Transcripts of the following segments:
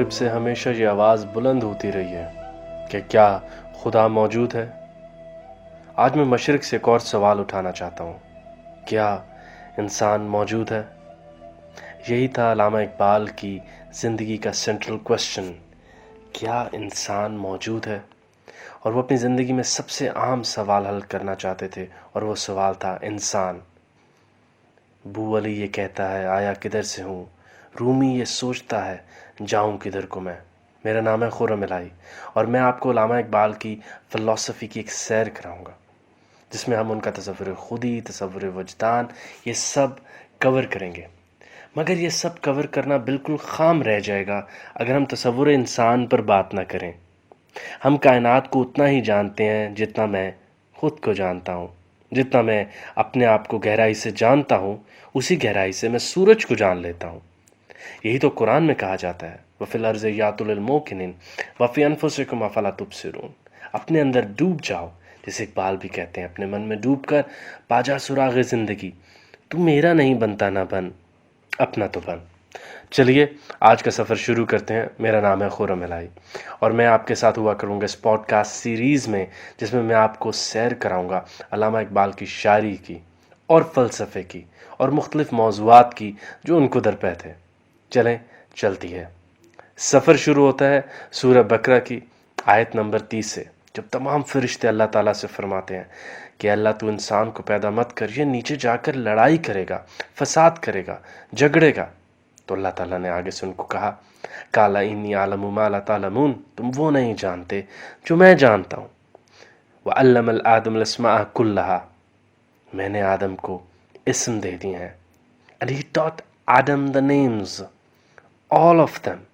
مغرب سے ہمیشہ یہ آواز بلند ہوتی رہی ہے کہ کیا خدا موجود ہے؟ آج میں مشرق سے ایک اور سوال اٹھانا چاہتا ہوں، کیا انسان موجود ہے؟ یہی تھا علامہ اقبال کی زندگی کا سینٹرل کویسچن، کیا انسان موجود ہے؟ اور وہ اپنی زندگی میں سب سے عام سوال حل کرنا چاہتے تھے، اور وہ سوال تھا انسان۔ بو علی یہ کہتا ہے آیا کدھر سے ہوں، رومی یہ سوچتا ہے جاؤں کدھر کو میں۔ میرا نام ہے خرم الہی، اور میں آپ کو علامہ اقبال کی فلسفی کی ایک سیر کراؤں گا، جس میں ہم ان کا تصور خودی، تصور وجدان، یہ سب کور کریں گے۔ مگر یہ سب کور کرنا بالکل خام رہ جائے گا اگر ہم تصور انسان پر بات نہ کریں۔ ہم کائنات کو اتنا ہی جانتے ہیں جتنا میں خود کو جانتا ہوں، جتنا میں اپنے آپ کو گہرائی سے جانتا ہوں، اسی گہرائی سے میں سورج کو جان لیتا ہوں۔ یہی تو قرآن میں کہا جاتا ہے وَفِي الْأَرْضِ آیَاتٌ لِلْمُوقِنِينَ وَفِي أَنفُسِكُمْ أَفَلَا تُبْصِرُونَ۔ اپنے اندر ڈوب جاؤ، جسے اقبال بھی کہتے ہیں، اپنے من میں ڈوب کر پاجا سراغ زندگی، تو میرا نہیں بنتا نہ بن، اپنا تو بن۔ چلیے آج کا سفر شروع کرتے ہیں۔ میرا نام ہے خرم الہی، اور میں آپ کے ساتھ ہوا کروں گا اس پوڈ کاسٹ سیریز میں، جس میں آپ کو سیر کراؤں گا علامہ اقبال کی شاعری کی اور فلسفے کی اور مختلف موضوعات کی جو ان کو درپے تھے۔ چلیں چلتی ہے۔ سفر شروع ہوتا ہے سورہ بقرہ کی آیت نمبر 30 سے، جب تمام فرشتے اللہ تعالیٰ سے فرماتے ہیں کہ اللہ تو انسان کو پیدا مت کر، یہ نیچے جا کر لڑائی کرے گا، فساد کرے گا، جھگڑے گا۔ تو اللہ تعالیٰ نے آگے سے ان کو کہا کالا انی عالم ما لا تعلمون، تم وہ نہیں جانتے جو میں جانتا ہوں۔ وعلم الآدم الاسماء کلہا، میں نے آدم کو اسم دے دیے ہیں۔ And he taught Adam the names, all of them۔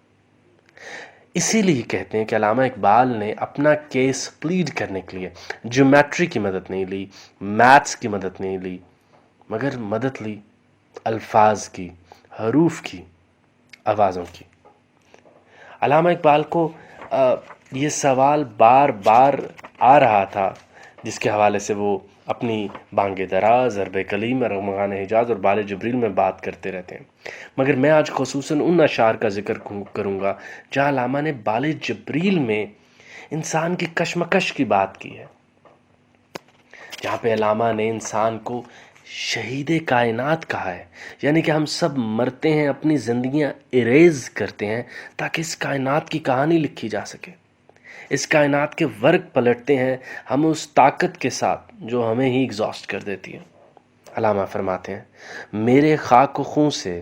اسی لیے کہتے ہیں کہ علامہ اقبال نے اپنا کیس پلیڈ کرنے کے لیے جیومیٹری کی مدد نہیں لی، میتھس کی مدد نہیں لی، مگر مدد لی الفاظ کی، حروف کی، آوازوں کی۔ علامہ اقبال کو یہ سوال بار بار آ رہا تھا، جس کے حوالے سے وہ اپنی بانگ درا، ضرب کلیم، ارمغان حجاز اور بال جبریل میں بات کرتے رہتے ہیں۔ مگر میں آج خصوصاً ان اشعار کا ذکر کروں گا جہاں علامہ نے بال جبریل میں انسان کی کشمکش کی بات کی ہے، جہاں پہ علامہ نے انسان کو شہید کائنات کہا ہے، یعنی کہ ہم سب مرتے ہیں، اپنی زندگیاں اریز کرتے ہیں تاکہ اس کائنات کی کہانی لکھی جا سکے، اس کائنات کے ورق پلٹتے ہیں ہم اس طاقت کے ساتھ جو ہمیں ہی ایگزاسٹ کر دیتی ہے۔ علامہ فرماتے ہیں میرے خاک و خون سے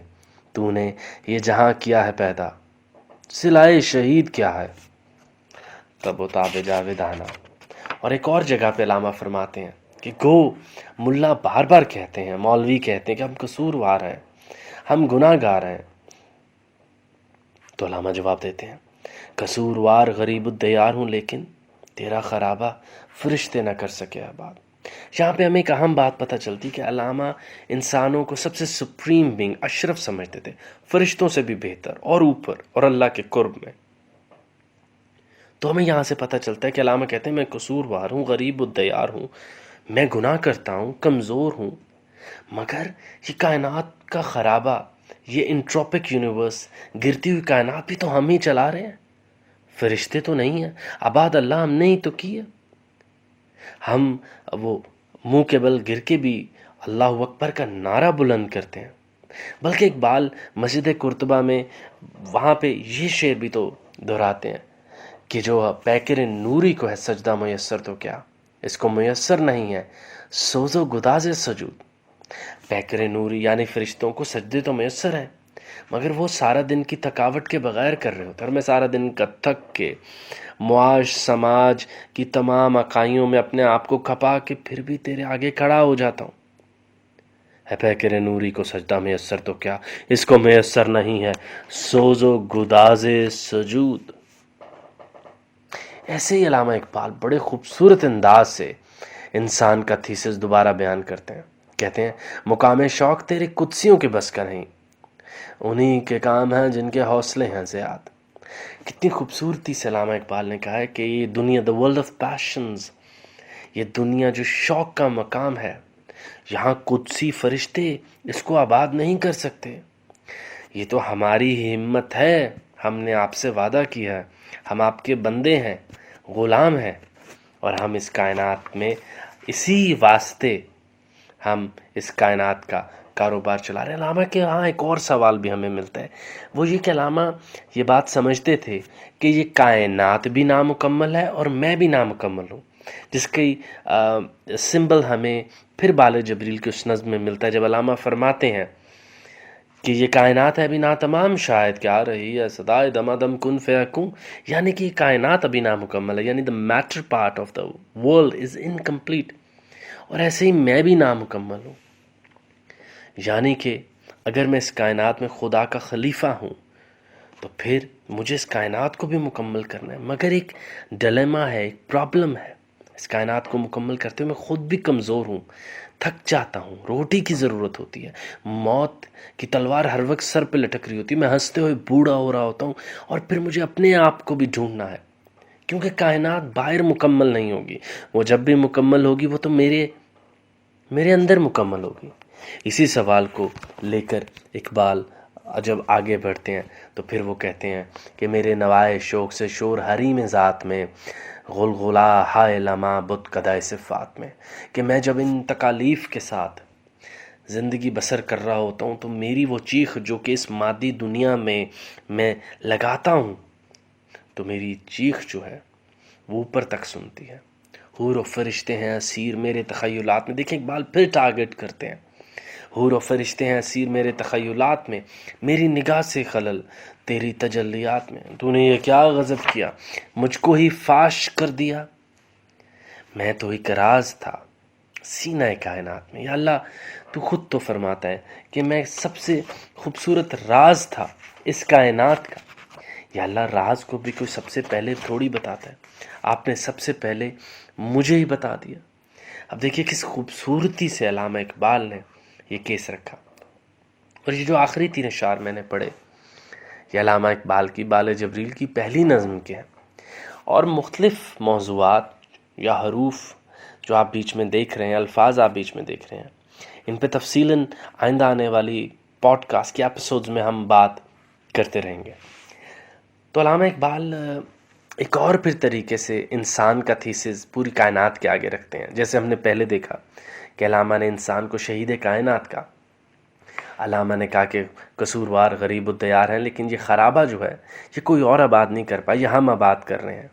تو نے یہ جہاں کیا ہے پیدا، صلائے شہید کیا ہے تب و تاب جاویدانہ۔ اور ایک اور جگہ پہ علامہ فرماتے ہیں کہ گو ملا بار بار کہتے ہیں، مولوی کہتے ہیں کہ ہم قصوروار ہیں، ہم گناہ گار ہیں۔ تو علامہ جواب دیتے ہیں قصوروار غریب الدیار ہوں، لیکن تیرا خرابہ فرشتے نہ کر سکے آباد۔ یہاں پہ ہمیں ایک اہم بات پتہ چلتی کہ علامہ انسانوں کو سب سے سپریم بینگ، اشرف سمجھتے تھے، فرشتوں سے بھی بہتر اور اوپر اور اللہ کے قرب میں۔ تو ہمیں یہاں سے پتہ چلتا ہے کہ علامہ کہتے ہیں میں قصوروار ہوں، غریب الدیار ہوں، میں گناہ کرتا ہوں، کمزور ہوں، مگر یہ کائنات کا خرابہ، یہ انٹروپک یونیورس، گرتی ہوئی کائنات بھی تو ہم ہی چلا رہے ہیں، فرشتے تو نہیں ہیں، آباد اللہ ہم نے ہی تو کی ہے۔ ہم وہ منہ کے بل گر کے بھی اللہ اکبر کا نعرہ بلند کرتے ہیں۔ بلکہ اقبال مسجد قرطبہ میں وہاں پہ یہ شعر بھی تو دہراتے ہیں کہ جو پیکر نوری کو ہے سجدہ میسر تو کیا، اس کو میسر نہیں ہے سوز و گداز سجود۔ پیکر نوری یعنی فرشتوں کو سجدے تو میسر ہیں، مگر وہ سارا دن کی تھکاوٹ کے بغیر کر رہے ہوتے ہیں، اور میں سارا دن کا تھک کے معاش سماج کی تمام اکائیوں میں اپنے آپ کو کھپا کے پھر بھی تیرے آگے کھڑا ہو جاتا ہوں۔ ہے پیکر نوری کو سجدہ میسر تو کیا، اس کو میسر نہیں ہے سوز و گداز سجود۔ ایسے ہی علامہ اقبال بڑے خوبصورت انداز سے انسان کا تھیسس دوبارہ بیان کرتے ہیں، کہتے ہیں مقام شوق تیرے قدسیوں کے بس کا نہیں، انہی کے کام ہیں جن کے حوصلے ہیں زیاد۔ کتنی خوبصورتی سے علامہ اقبال نے کہا ہے کہ یہ دنیا the world of passions، یہ دنیا جو شوق کا مقام ہے، یہاں قدسی فرشتے اس کو آباد نہیں کر سکتے، یہ تو ہماری ہی ہمت ہے، ہم نے آپ سے وعدہ کیا ہے، ہم آپ کے بندے ہیں، غلام ہیں، اور ہم اس کائنات میں اسی واسطے ہم اس کائنات کا کاروبار چلا رہے ہیں۔ علامہ کے ہاں ایک اور سوال بھی ہمیں ملتا ہے، وہ یہ کہ علامہ یہ بات سمجھتے تھے کہ یہ کائنات بھی نامکمل ہے اور میں بھی نامکمل ہوں، جس کی سمبل ہمیں پھر بال جبریل کے اس نظم میں ملتا ہے، جب علامہ فرماتے ہیں کہ یہ کائنات ہے ابھی ناتمام، شاید کیا آ رہی ہے صدائے دمادم کن فیکون، یعنی کہ یہ کائنات ابھی نامکمل ہے، یعنی the matter part of the world is incomplete، اور ایسے ہی میں بھی نامکمل ہوں، یعنی کہ اگر میں اس کائنات میں خدا کا خلیفہ ہوں تو پھر مجھے اس کائنات کو بھی مکمل کرنا ہے، مگر ایک ڈلیما ہے، ایک پرابلم ہے، اس کائنات کو مکمل کرتے ہوئے میں خود بھی کمزور ہوں، تھک جاتا ہوں، روٹی کی ضرورت ہوتی ہے، موت کی تلوار ہر وقت سر پہ لٹک رہی ہوتی ہے، میں ہنستے ہوئے بوڑھا ہو رہا ہوتا ہوں، اور پھر مجھے اپنے آپ کو بھی ڈھونڈنا ہے، کیونکہ کائنات باہر مکمل نہیں ہوگی، وہ جب بھی مکمل ہوگی وہ تو میرے اندر مکمل ہوگی۔ اسی سوال کو لے کر اقبال جب آگے بڑھتے ہیں تو پھر وہ کہتے ہیں کہ میرے نوائے شوق سے شور حریم ذات میں، غلغلہ ہائے لمحہ بت قدائے صفات میں، کہ میں جب ان تکالیف کے ساتھ زندگی بسر کر رہا ہوتا ہوں تو میری وہ چیخ جو کہ اس مادی دنیا میں لگاتا ہوں، تو میری چیخ جو ہے وہ اوپر تک سنتی ہے، حور و فرشتے ہیں اسیر میرے تخیلات میں۔ دیکھیں اقبال پھر ٹارگٹ کرتے ہیں، حور و فرشتے ہیں اسیر میرے تخیلات میں، میری نگاہ سے خلل تیری تجلیات میں، تو نے یہ کیا غضب کیا، مجھ کو ہی فاش کر دیا، میں تو ایک راز تھا سینہ کائنات میں۔ یا اللہ تو خود تو فرماتا ہے کہ میں سب سے خوبصورت راز تھا اس کائنات کا، یا اللہ راز کو بھی کوئی سب سے پہلے تھوڑی بتاتا ہے، آپ نے سب سے پہلے مجھے ہی بتا دیا۔ اب دیکھیے کس خوبصورتی سے علامہ اقبال نے یہ کیس رکھا، اور یہ جو آخری 3 اشعار میں نے پڑھے یہ علامہ اقبال کی بال جبریل کی پہلی نظم کے ہیں، اور مختلف موضوعات یا حروف جو آپ بیچ میں دیکھ رہے ہیں، الفاظ آپ بیچ میں دیکھ رہے ہیں، ان پہ تفصیلاً آئندہ آنے والی پوڈ کاسٹ کے ایپیسوڈز میں ہم بات کرتے رہیں گے۔ تو علامہ اقبال ایک اور پھر طریقے سے انسان کا تھیسس پوری کائنات کے آگے رکھتے ہیں، جیسے ہم نے پہلے دیکھا کہ علامہ نے انسان کو شہید کائنات کا، علامہ نے کہا کہ قصوروار غریب الدیار ہیں، لیکن یہ خرابہ جو ہے یہ کوئی اور آباد نہیں کر پائے، یہ ہم آباد کر رہے ہیں،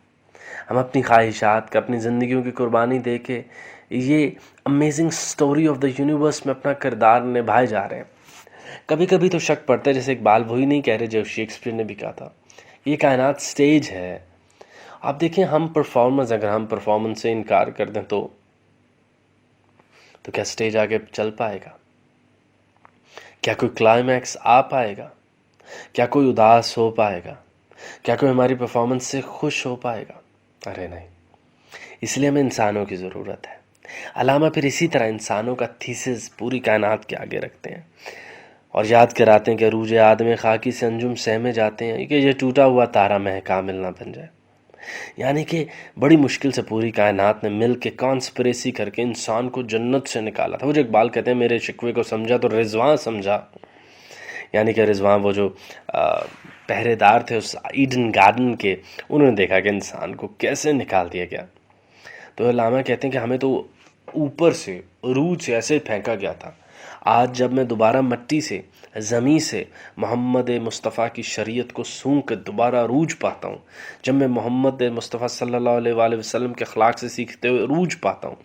ہم اپنی خواہشات کا، اپنی زندگیوں کی قربانی دے کے یہ amazing story of the universe میں اپنا کردار نبھائے جا رہے ہیں۔ کبھی کبھی تو شک پڑتا ہے، جیسے اقبال وہی نہیں کہہ رہے جو شیکسپیئر نے بھی کہا تھا، یہ کائنات سٹیج ہے۔ آپ دیکھیں ہم پرفارمرز، اگر ہم پرفارمنس سے انکار کر دیں تو کیا سٹیج آگے چل پائے گا؟ کیا کوئی کلائمیکس آ پائے گا؟ کیا کوئی اداس ہو پائے گا؟ کیا کوئی ہماری پرفارمنس سے خوش ہو پائے گا؟ ارے نہیں، اس لیے ہمیں انسانوں کی ضرورت ہے۔ علامہ پھر اسی طرح انسانوں کا تھیسس پوری کائنات کے آگے رکھتے ہیں اور یاد کراتے ہیں کہ عروج آدم خاکی سے انجم سہمے جاتے ہیں کہ یہ ٹوٹا ہوا تارا مہ کامل نہ بن جائے، یعنی کہ بڑی مشکل سے پوری کائنات نے مل کے کانسپریسی کر کے انسان کو جنت سے نکالا تھا۔ وہ جو اقبال کہتے ہیں میرے شکوے کو سمجھا تو رضوان سمجھا، یعنی کہ رضوان وہ جو پہرے دار تھے اس ایڈن گارڈن کے، انہوں نے دیکھا کہ انسان کو کیسے نکال دیا گیا۔ تو علامہ کہتے ہیں کہ ہمیں تو اوپر سے عروج سے ایسے پھینکا گیا تھا، آج جب میں دوبارہ مٹی سے، زمین سے محمد مصطفیٰ کی شریعت کو سونگ کر دوبارہ عروج پاتا ہوں، جب میں محمد مصطفیٰ صلی اللہ علیہ وآلہ وسلم کے اخلاق سے سیکھتے ہوئے عروج پاتا ہوں،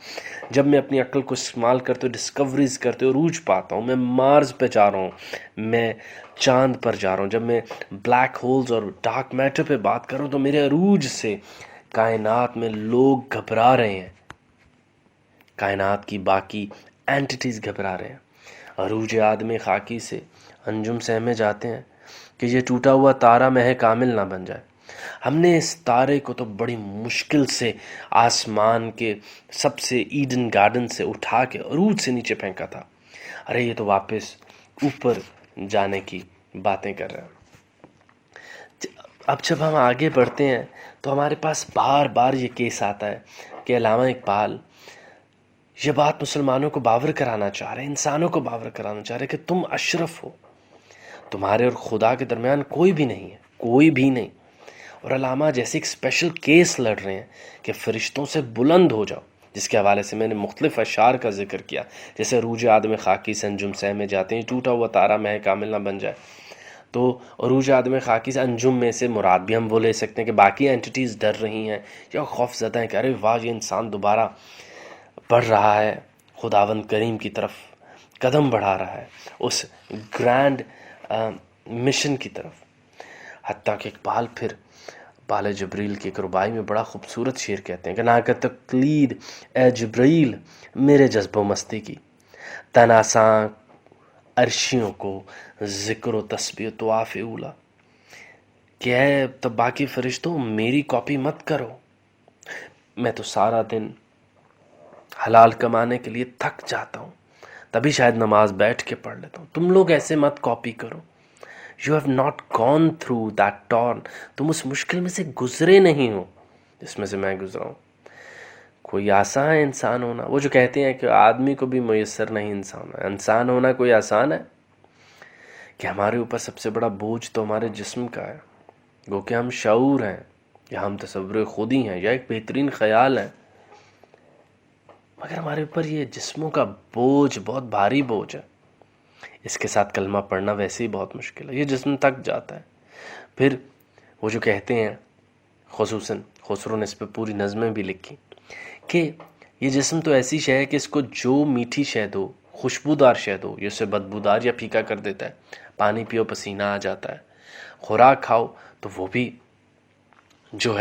جب میں اپنی عقل کو استعمال کرتے ہوئے ڈسکوریز کرتے ہوئے عروج پاتا ہوں، میں مارس پہ جا رہا ہوں، میں چاند پر جا رہا ہوں، جب میں بلیک ہولز اور ڈارک میٹر پہ بات کر رہا ہوں تو میرے عروج سے کائنات میں لوگ گھبرا رہے ہیں، کائنات کی باقی اینٹیٹیز گھبرا رہے ہیں، عروج آدم خاکی سے انجم سہمے جاتے ہیں کہ یہ ٹوٹا ہوا تارا مہ کامل نہ بن جائے۔ ہم نے اس تارے کو تو بڑی مشکل سے آسمان کے سب سے ایڈن گارڈن سے اٹھا کے عروج سے نیچے پھینکا تھا، ارے یہ تو واپس اوپر جانے کی باتیں کر رہے ہیں۔ اب جب ہم آگے بڑھتے ہیں تو ہمارے پاس بار بار یہ کیس آتا ہے کہ علامہ اقبال یہ بات مسلمانوں کو باور کرانا چاہ رہے ہیں، انسانوں کو باور کرانا چاہ رہے ہیں کہ تم اشرف ہو، تمہارے اور خدا کے درمیان کوئی بھی نہیں ہے، کوئی بھی نہیں. اور علامہ جیسے ایک اسپیشل کیس لڑ رہے ہیں کہ فرشتوں سے بلند ہو جاؤ، جس کے حوالے سے میں نے مختلف اشعار کا ذکر کیا، جیسے عروج آدم خاکی سے انجم سہ میں جاتے ہیں، ٹوٹا ہوا تارا مہ کامل نہ بن جائے. تو عروج آدم خاکی سے انجم میں سے مراد بھی ہم وہ لے سکتے ہیں کہ باقی اینٹیز ڈر رہی ہیں یا خوف زدہ ہیں کہ ارے واہ یہ انسان دوبارہ بڑھ رہا ہے، خداوند کریم کی طرف قدم بڑھا رہا ہے، اس گرینڈ مشن کی طرف. حتیٰ کہ اقبال پھر بال جبریل کی ایک ربائی میں بڑا خوبصورت شعر کہتے ہیں کہ نہ کہ تقلید اے جبریل میرے جذب و مستی کی، تناساں عرشیوں کو ذکر و تسبیح و طواف اولا، کہ اے تو باقی فرشتوں میری کاپی مت کرو، میں تو سارا دن حلال کمانے کے لیے تھک جاتا ہوں، تبھی شاید نماز بیٹھ کے پڑھ لیتا ہوں، تم لوگ ایسے مت کاپی کرو. You have not gone through that torn, تم اس مشکل میں سے گزرے نہیں ہو جس میں سے میں گزرا ہوں. کوئی آسان ہے انسان ہونا؟ وہ جو کہتے ہیں کہ آدمی کو بھی میسر نہیں انسان ہونا کوئی آسان ہے؟ کہ ہمارے اوپر سب سے بڑا بوجھ تو ہمارے جسم کا ہے، گو کہ ہم شعور ہیں یا ہم تصور خودی ہیں یا ایک بہترین خیال ہے، مگر ہمارے اوپر یہ جسموں کا بوجھ بہت بھاری بوجھ ہے. اس کے ساتھ کلمہ پڑھنا ویسے ہی بہت مشکل ہے، یہ جسم تک جاتا ہے. پھر وہ جو کہتے ہیں، خصوصاً خسرو نے اس پہ پوری نظمیں بھی لکھی، کہ یہ جسم تو ایسی شے ہے کہ اس کو جو میٹھی شے دو، خوشبودار شے دو، یہ اسے بدبودار یا پھیکا کر دیتا ہے. پانی پیو پسینہ آ جاتا ہے، خوراک کھاؤ تو وہ بھی جو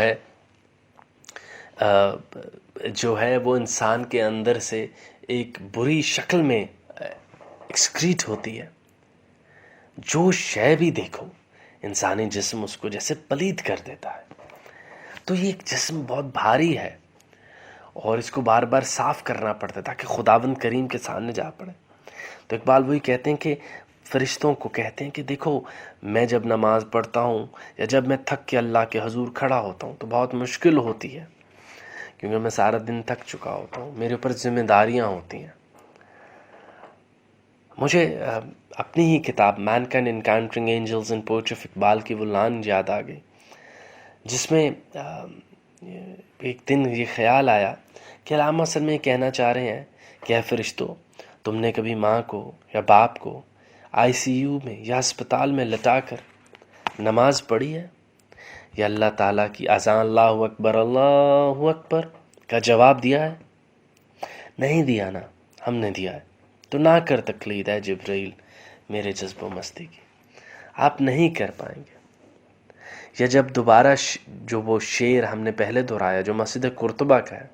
ہے وہ انسان کے اندر سے ایک بری شکل میں ایکسکریٹ ہوتی ہے. جو شے بھی دیکھو انسانی جسم اس کو جیسے پلید کر دیتا ہے. تو یہ ایک جسم بہت بھاری ہے اور اس کو بار بار صاف کرنا پڑتا ہے تاکہ خداوند کریم کے سامنے جا پڑے. تو اقبال وہی کہتے ہیں کہ فرشتوں کو کہتے ہیں کہ دیکھو میں جب نماز پڑھتا ہوں یا جب میں تھک کے اللہ کے حضور کھڑا ہوتا ہوں تو بہت مشکل ہوتی ہے، کیونکہ میں سارا دن تھک چکا ہوتا ہوں، میرے اوپر ذمہ داریاں ہوتی ہیں. مجھے اپنی ہی کتاب مین kind encountering angels in poetry of Iqbal کی وہ لائن یاد آ گئی، جس میں ایک دن یہ خیال آیا کہ علامہ اصل میں یہ کہنا چاہ رہے ہیں کہ اے فرشتوں، تم نے کبھی ماں کو یا باپ کو آئی سی یو میں یا اسپتال میں لٹا کر نماز پڑھی ہے یا اللہ تعالیٰ کی اذان اللہ اکبر کا جواب دیا ہے؟ نہیں دیا نا، ہم نے دیا ہے. تو نہ کر تقلید ہے جبریل میرے جذب و مستی کی، آپ نہیں کر پائیں گے. یا جب دوبارہ جو وہ شعر ہم نے پہلے دہرایا جو مسجد قرطبہ کا ہے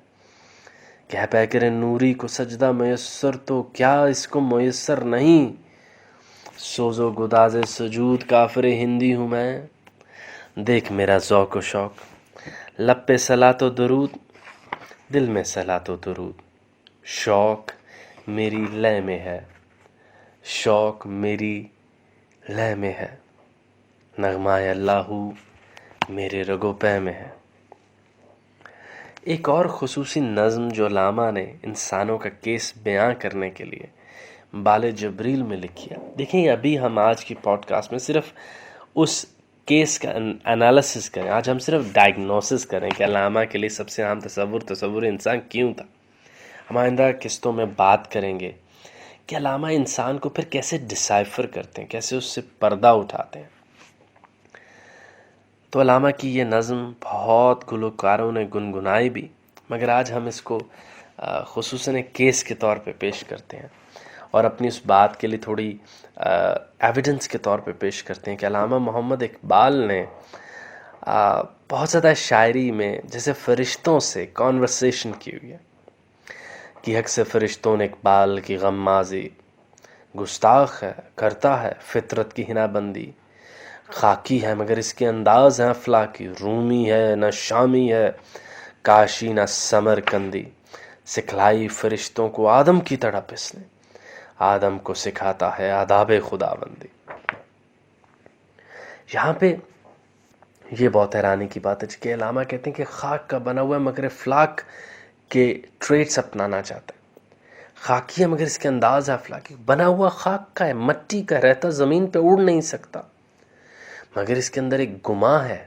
کہ ہے پیکر نوری کو سجدہ میسر تو کیا اس کو میسر نہیں، سوز و گداز سجود کافر ہندی ہوں میں، دیکھ میرا ذوق و شوق، لب پہ صلاۃ و درود، دل میں صلاۃ و درود، شوق میری لے میں ہے، شوق میری لے میں ہے، نغمہ اللہ میرے رگو پے میں ہے. ایک اور خصوصی نظم جو علامہ نے انسانوں کا کیس بیان کرنے کے لیے بال جبریل میں لکھی ہے، دیکھیں ابھی ہم آج کی پوڈ کاسٹ میں صرف اس کیس کا انالیسس کریں، آج ہم صرف ڈائگنوسس کریں کہ علامہ کے لیے سب سے عام تصور انسان کیوں تھا. ہم آئندہ قسطوں میں بات کریں گے کہ علامہ انسان کو پھر کیسے ڈسائفر کرتے ہیں، کیسے اس سے پردہ اٹھاتے ہیں. تو علامہ کی یہ نظم بہت گلوکاروں نے گنگنائی بھی، مگر آج ہم اس کو خصوصاً ایک کیس کے طور پہ پیش کرتے ہیں اور اپنی اس بات کے لیے تھوڑی ایویڈنس کے طور پہ پیش کرتے ہیں کہ علامہ محمد اقبال نے بہت زیادہ شاعری میں جیسے فرشتوں سے کانورسیشن کی ہوئی ہے کہ حق سے فرشتوں نے اقبال کی غمازی، گستاخ ہے کرتا ہے فطرت کی ہنا بندی، خاکی ہے مگر اس کے انداز ہیں افلاکی، رومی ہے نہ شامی ہے کاشی نہ سمر کندی، سکھلائی فرشتوں کو آدم کی تڑپ اس نے، آدم کو سکھاتا ہے آداب خداوندی. یہاں پہ یہ بہت حیرانی کی بات ہے کہ علامہ کہتے ہیں کہ خاک کا بنا ہوا ہے مگر افلاک کے ٹریٹس اپنانا چاہتا ہے، خاکی ہے مگر اس کے انداز ہے افلاکی، بنا ہوا خاک کا ہے، مٹی کا رہتا زمین پہ اڑ نہیں سکتا، مگر اس کے اندر ایک گماں ہے،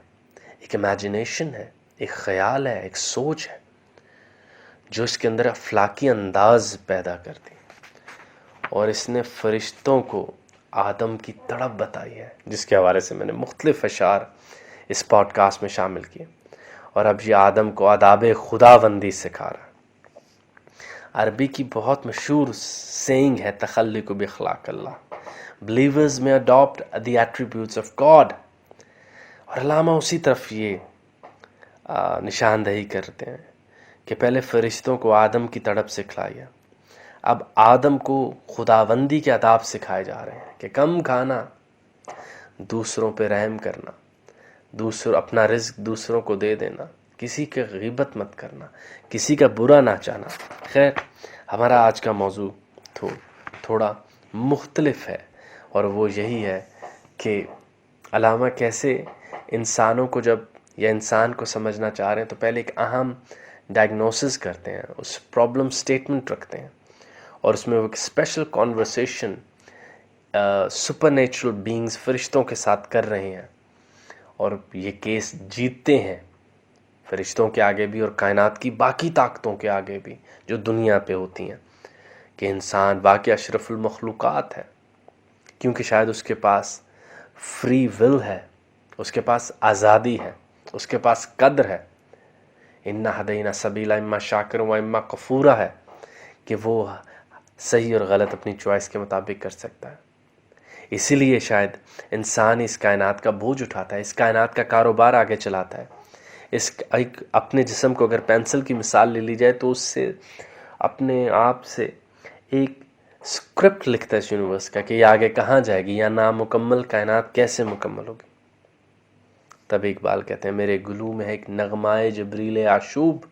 ایک امیجنیشن ہے، ایک خیال ہے، ایک سوچ ہے جو اس کے اندر افلاکی انداز پیدا کرتی، اور اس نے فرشتوں کو آدم کی تڑپ بتائی ہے، جس کے حوالے سے میں نے مختلف اشعار اس پوڈ کاسٹ میں شامل کیے، اور اب یہ آدم کو آداب خداوندی سکھا رہا ہے۔ عربی کی بہت مشہور سینگ ہے تخلق باخلاق اللہ، believers may adopt the attributes of God، اور علامہ اسی طرف یہ نشاندہی کرتے ہیں کہ پہلے فرشتوں کو آدم کی تڑپ سکھلایا، اب آدم کو خداوندی کے آداب سکھائے جا رہے ہیں کہ کم کھانا، دوسروں پہ رحم کرنا، اپنا رزق دوسروں کو دے دینا، کسی کی غیبت مت کرنا، کسی کا برا نہ چاہنا۔ خیر، ہمارا آج کا موضوع تھوڑا مختلف ہے، اور وہ یہی ہے کہ علامہ کیسے انسانوں کو یا انسان کو سمجھنا چاہ رہے ہیں تو پہلے ایک اہم ڈائگنوسس کرتے ہیں، اس پرابلم سٹیٹمنٹ رکھتے ہیں، اور اس میں وہ ایک special conversation super natural beings فرشتوں کے ساتھ کر رہے ہیں، اور یہ کیس جیتتے ہیں فرشتوں کے آگے بھی اور کائنات کی باقی طاقتوں کے آگے بھی جو دنیا پہ ہوتی ہیں، کہ انسان واقعی اشرف المخلوقات ہے، کیونکہ شاید اس کے پاس فری ول ہے، اس کے پاس آزادی ہے، اس کے پاس قدر ہے، انا ہدینا سبیلا اما شاکر و اما کفورا ہے، کہ وہ صحیح اور غلط اپنی چوائس کے مطابق کر سکتا ہے۔ اسی لیے شاید انسان اس کائنات کا بوجھ اٹھاتا ہے، اس کائنات کا کاروبار آگے چلاتا ہے۔ اپنے جسم کو اگر پینسل کی مثال لے لی جائے تو اس سے اپنے آپ سے ایک اسکرپٹ لکھتا ہے اس یونیورس کا کہ یہ آگے کہاں جائے گی، یا نامکمل کائنات کیسے مکمل ہوگی۔ تب اقبال کہتے ہیں میرے گلو میں ہے ایک نغمائے جبریل آشوب،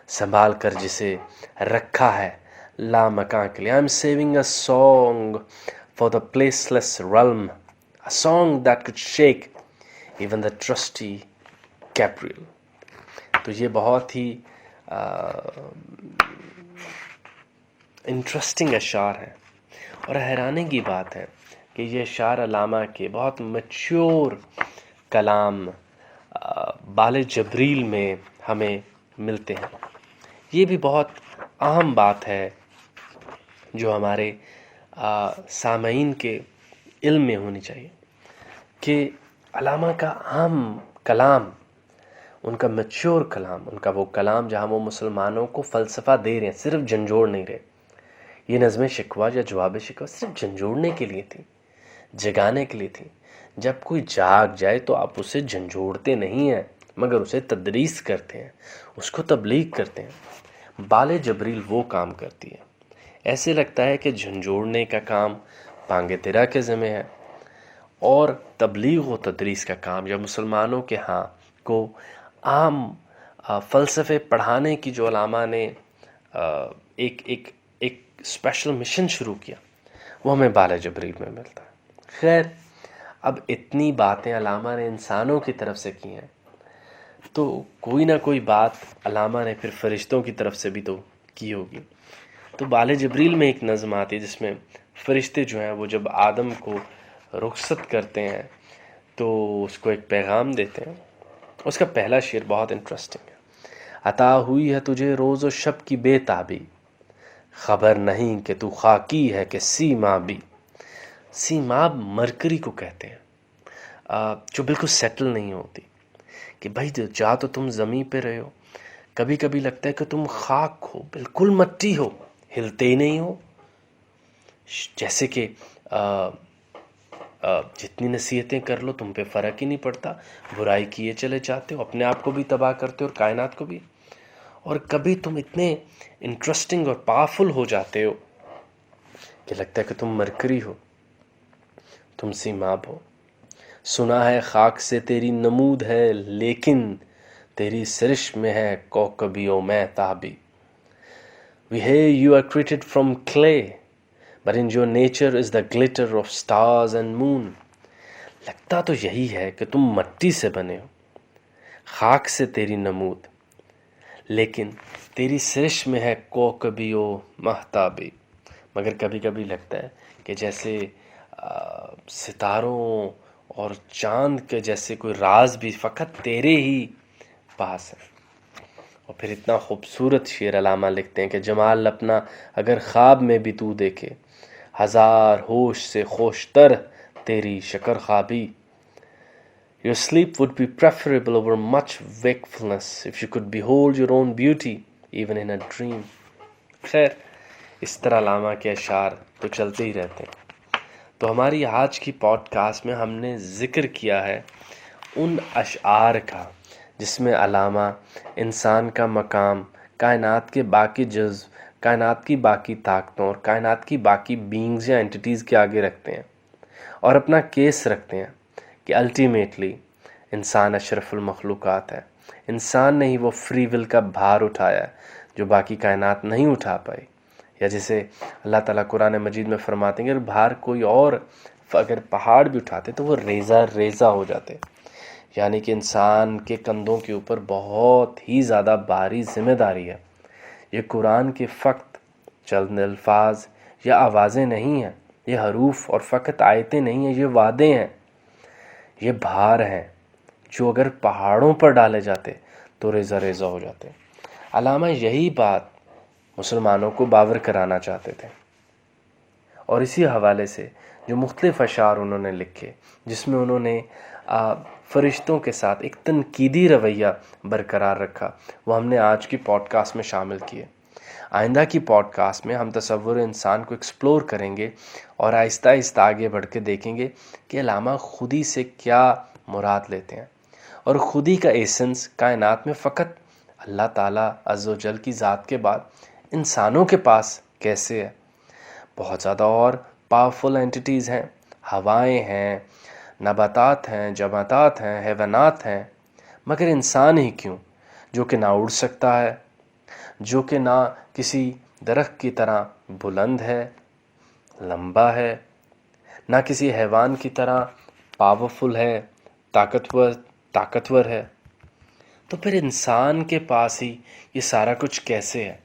سنبھال کر جسے رکھا ہے لا مکان کے لیے۔ I'm saving a song for the placeless realm, a song that could shake even the trusty Gabriel۔ تو یہ بہت ہی انٹرسٹنگ اشعار ہیں، اور حیرانے کی بات ہے کہ یہ اشعار علامہ کے بہت میچور کلام بال جبریل میں ہمیں ملتے ہیں۔ یہ بھی بہت اہم بات ہے جو ہمارے سامعین کے علم میں ہونی چاہیے، کہ علامہ کا اہم کلام، ان کا میچور کلام، ان کا وہ کلام جہاں وہ مسلمانوں کو فلسفہ دے رہے ہیں، صرف جھنجھوڑ نہیں رہے۔ یہ نظم شکوہ یا جواب شکوہ صرف جھنجھوڑنے کے لیے تھی، جگانے کے لیے تھی۔ جب کوئی جاگ جائے تو آپ اسے جھنجھوڑتے نہیں ہیں، مگر اسے تدریس کرتے ہیں، اس کو تبلیغ کرتے ہیں۔ بال جبریل وہ کام کرتی ہے۔ ایسے لگتا ہے کہ جھنجھوڑنے کا کام پانگ تیرا کے ذمہ ہے، اور تبلیغ و تدریس کا کام یا مسلمانوں کے ہاں کو عام فلسفے پڑھانے کی جو علامہ نے ایک اسپیشل مشن شروع کیا، وہ ہمیں بال جبریل میں ملتا ہے۔ خیر، اب اتنی باتیں علامہ نے انسانوں کی طرف سے کی ہیں، تو کوئی نہ کوئی بات علامہ نے پھر فرشتوں کی طرف سے بھی تو کی ہوگی۔ تو بال جبریل میں ایک نظم آتی ہے جس میں فرشتے جو ہیں وہ جب آدم کو رخصت کرتے ہیں تو اس کو ایک پیغام دیتے ہیں۔ اس کا پہلا شعر بہت انٹرسٹنگ ہے۔ عطا ہوئی ہے تجھے روز و شب کی بے تابی، خبر نہیں کہ تو خاکی ہے کہ سیماب بھی۔ سیماب مرکری کو کہتے ہیں، جو بالکل سیٹل نہیں ہوتی، کہ بھائی جا تو تم زمین پہ رہے ہو، کبھی کبھی لگتا ہے کہ تم خاک ہو، بالکل مٹی ہو، ہلتے ہی نہیں ہو، جیسے کہ جتنی نصیحتیں کر لو تم پہ فرق ہی نہیں پڑتا، برائی کیے چلے جاتے ہو، اپنے آپ کو بھی تباہ کرتے ہو اور کائنات کو بھی۔ اور کبھی تم اتنے انٹرسٹنگ اور پاورفل ہو جاتے ہو کہ لگتا ہے کہ تم مرکری ہو، تم سیماب ہو۔ سنا ہے خاک سے تیری نمود ہے، لیکن تیری سرش میں ہے کوکبی و مہتابی۔ We hear you are created from clay, but in your nature is the glitter of stars and moon۔ لگتا تو یہی ہے کہ تم مٹی سے بنے ہو، خاک سے تیری نمود، لیکن تیری سرش میں ہے کوکبی و مہتابی۔ مگر کبھی کبھی لگتا ہے کہ جیسے ستاروں اور چاند کے جیسے کوئی راز بھی فقط تیرے ہی پاس ہے۔ اور پھر اتنا خوبصورت شعر علامہ لکھتے ہیں کہ جمال اپنا اگر خواب میں بھی تو دیکھے، ہزار ہوش سے خوشتر تیری شکر خوابی۔ Your sleep would be preferable over much wakefulness if you could behold your own beauty even in a dream۔ خیر، اس طرح علامہ کے اشعار تو چلتے ہی رہتے ہیں۔ تو ہماری آج کی پوڈ کاسٹ میں ہم نے ذکر کیا ہے ان اشعار کا جس میں علامہ انسان کا مقام کائنات کے باقی جزو، کائنات کی باقی طاقتوں اور کائنات کی باقی بینگز یا انٹیٹیز کے آگے رکھتے ہیں، اور اپنا کیس رکھتے ہیں کہ الٹیمیٹلی انسان اشرف المخلوقات ہے۔ انسان نے ہی وہ فری ول کا بھار اٹھایا ہے جو باقی کائنات نہیں اٹھا پائی، یا جسے اللہ تعالیٰ قرآن مجید میں فرماتے ہیں کہ اگر بھار کوئی اور اگر پہاڑ بھی اٹھاتے تو وہ ریزہ ریزہ ہو جاتے۔ یعنی کہ انسان کے کندھوں کے اوپر بہت ہی زیادہ بھاری ذمہ داری ہے۔ یہ قرآن کے فقط چند الفاظ یا آوازیں نہیں ہیں، یہ حروف اور فقط آیتیں نہیں ہیں، یہ وعدے ہیں، یہ بھار ہیں جو اگر پہاڑوں پر ڈالے جاتے تو ریزہ ریزہ ہو جاتے۔ علامہ یہی بات مسلمانوں کو باور کرانا چاہتے تھے، اور اسی حوالے سے جو مختلف اشعار انہوں نے لکھے جس میں انہوں نے فرشتوں کے ساتھ ایک تنقیدی رویہ برقرار رکھا، وہ ہم نے آج کی پوڈ کاسٹ میں شامل کیے۔ آئندہ کی پوڈ کاسٹ میں ہم تصور انسان کو ایکسپلور کریں گے اور آہستہ آہستہ آگے بڑھ کے دیکھیں گے کہ علامہ خودی سے کیا مراد لیتے ہیں، اور خودی کا ایسنس کائنات میں فقط اللہ تعالیٰ عز و جل کی ذات کے بعد انسانوں کے پاس کیسے ہے۔ بہت زیادہ اور پاورفل اینٹیٹیز ہیں، ہوائیں ہیں، نباتات ہیں، جمادات ہیں، حیوانات ہیں، مگر انسان ہی کیوں جو کہ نہ اڑ سکتا ہے، جو کہ نہ کسی درخت کی طرح بلند ہے، لمبا ہے، نہ کسی حیوان کی طرح پاورفل ہے، طاقتور ہے، تو پھر انسان کے پاس ہی یہ سارا کچھ کیسے ہے؟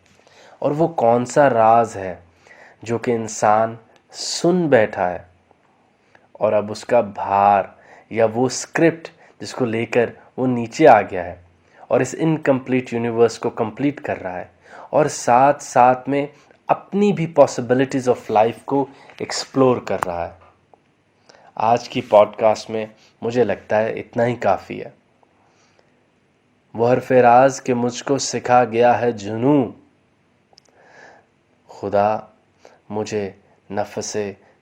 اور وہ کون سا راز ہے جو کہ انسان سن بیٹھا ہے اور اب اس کا بھار یا وہ اسکرپٹ جس کو لے کر وہ نیچے آ گیا ہے اور اس انکمپلیٹ یونیورس کو کمپلیٹ کر رہا ہے، اور ساتھ ساتھ میں اپنی بھی پاسبلٹیز آف لائف کو ایکسپلور کر رہا ہے۔ آج کی پوڈ کاسٹ میں مجھے لگتا ہے اتنا ہی کافی ہے۔ وہ حرف راز کہ مجھ کو سکھا گیا ہے جنوں، خدا مجھے نفس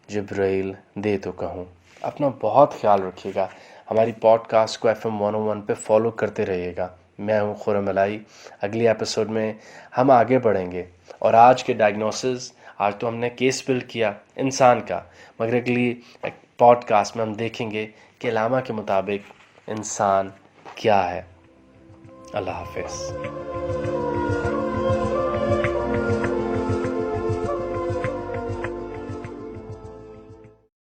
جبرائیل دے تو کہوں۔ اپنا بہت خیال رکھیے گا، ہماری پوڈ کاسٹ کو FM 101 پہ فالو کرتے رہیے گا۔ میں ہوں خرم الائی، اگلی ایپیسوڈ میں ہم آگے بڑھیں گے، اور آج کے ڈائگنوسس، آج تو ہم نے کیس بلڈ کیا انسان کا، مگر اگلی پوڈ کاسٹ میں ہم دیکھیں گے کہ علامہ کے مطابق انسان کیا ہے۔ اللہ حافظ۔